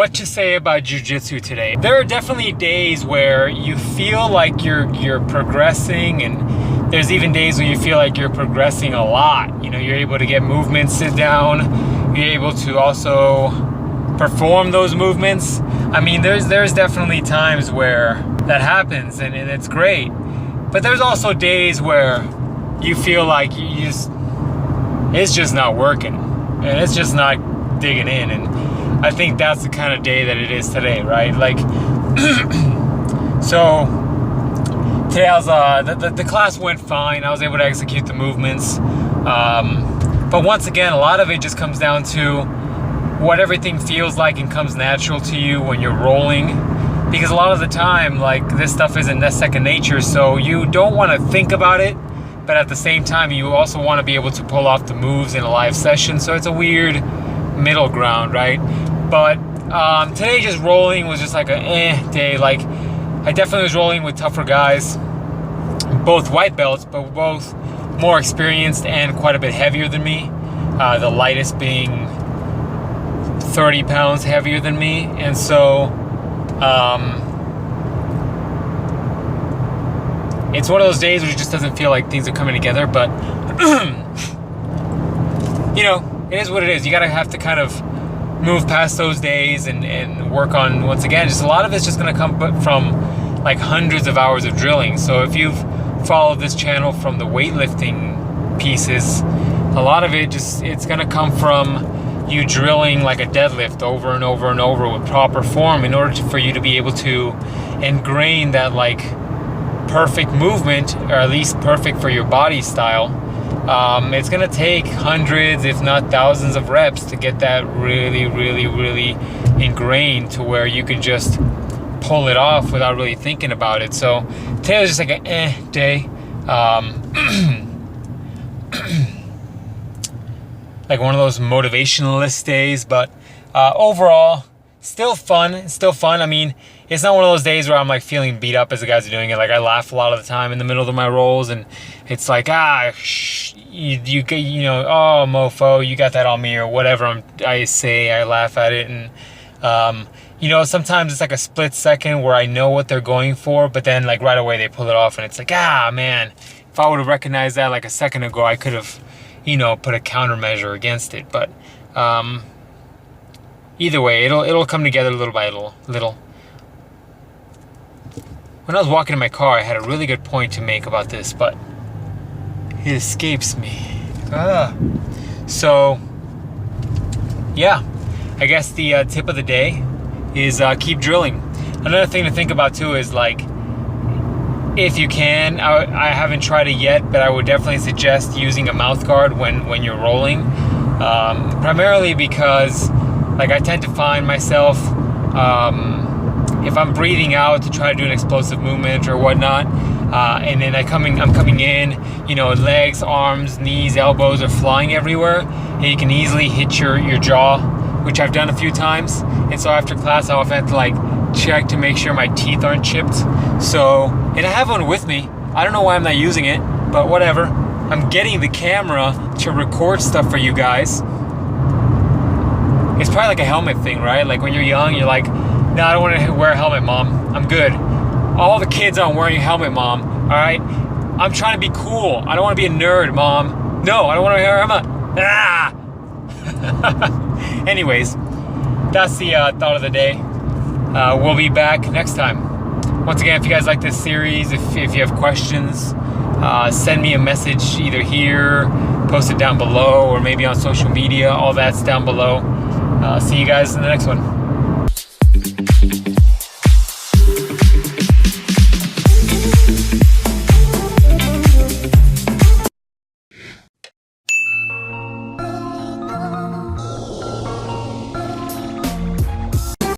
what to say about jiu-jitsu today. There are definitely days where you feel like you're progressing, and there's even days where you feel like you're progressing a lot. You know, you're able to get movements sit down, you're able to also perform those movements. I mean, there's definitely times where that happens, and it's great. But there's also days where you feel like it's just not working, and it's just not digging in. And I think that's the kind of day that it is today, right? Like, so today I was the class went fine. I was able to execute the movements, but once again, a lot of it just comes down to what everything feels like and comes natural to you when you're rolling. Because a lot of the time, like, this stuff isn't that second nature, so you don't want to think about it, but at the same time, you also want to be able to pull off the moves in a live session. So it's a weird middle ground, right? But today, just rolling was just like a day. Like, I definitely was rolling with tougher guys, both white belts, but both more experienced and quite a bit heavier than me. The lightest being 30 pounds heavier than me, and so it's one of those days where it just doesn't feel like things are coming together, but you know, it is what it is. You gotta have to kind of move past those days and work on, once again, just a lot of it's just gonna come from like hundreds of hours of drilling. So if you've followed this channel from the weightlifting pieces, a lot of it it's gonna come from you drilling like a deadlift over and over and over with proper form in order for you to be able to ingrain that like perfect movement, or at least perfect for your body style. It's gonna take hundreds, if not thousands of reps to get that really, really, really ingrained to where you can just pull it off without really thinking about it. So today was just like a day. Like one of those motivationalist days, but overall, still fun. I mean, it's not one of those days where I'm like feeling beat up as the guys are doing it. Like, I laugh a lot of the time in the middle of my rolls, and it's like, you know, oh, mofo, you got that on me, or whatever I say. I laugh at it, and you know, sometimes it's like a split second where I know what they're going for, but then like right away they pull it off, and it's like, man, if I would have recognized that like a second ago, I could have, you know, put a countermeasure against it. But either way, it'll come together little by little. When I was walking in my car, I had a really good point to make about this, but it escapes me. So yeah, I guess the tip of the day is keep drilling. Another thing to think about too is, like, if you can, I haven't tried it yet, but I would definitely suggest using a mouth guard when you're rolling, primarily because, like, I tend to find myself, if I'm breathing out to try to do an explosive movement or whatnot, and then I'm coming in, you know, legs, arms, knees, elbows are flying everywhere, and you can easily hit your jaw, which I've done a few times. And so after class, I often have to like check to make sure my teeth aren't chipped. So, and I have one with me. I don't know why I'm not using it, but whatever. I'm getting the camera to record stuff for you guys. It's probably like a helmet thing, right? Like when you're young, you're like, no, I don't want to wear a helmet, Mom. I'm good. All the kids aren't wearing a helmet, Mom. All right? I'm trying to be cool. I don't want to be a nerd, Mom. No, I don't want to wear a helmet. Anyways, that's the thought of the day. We'll be back next time. Once again, if you guys like this series, if you have questions, send me a message either here, post it down below, or maybe on social media. All that's down below. See you guys in the next one.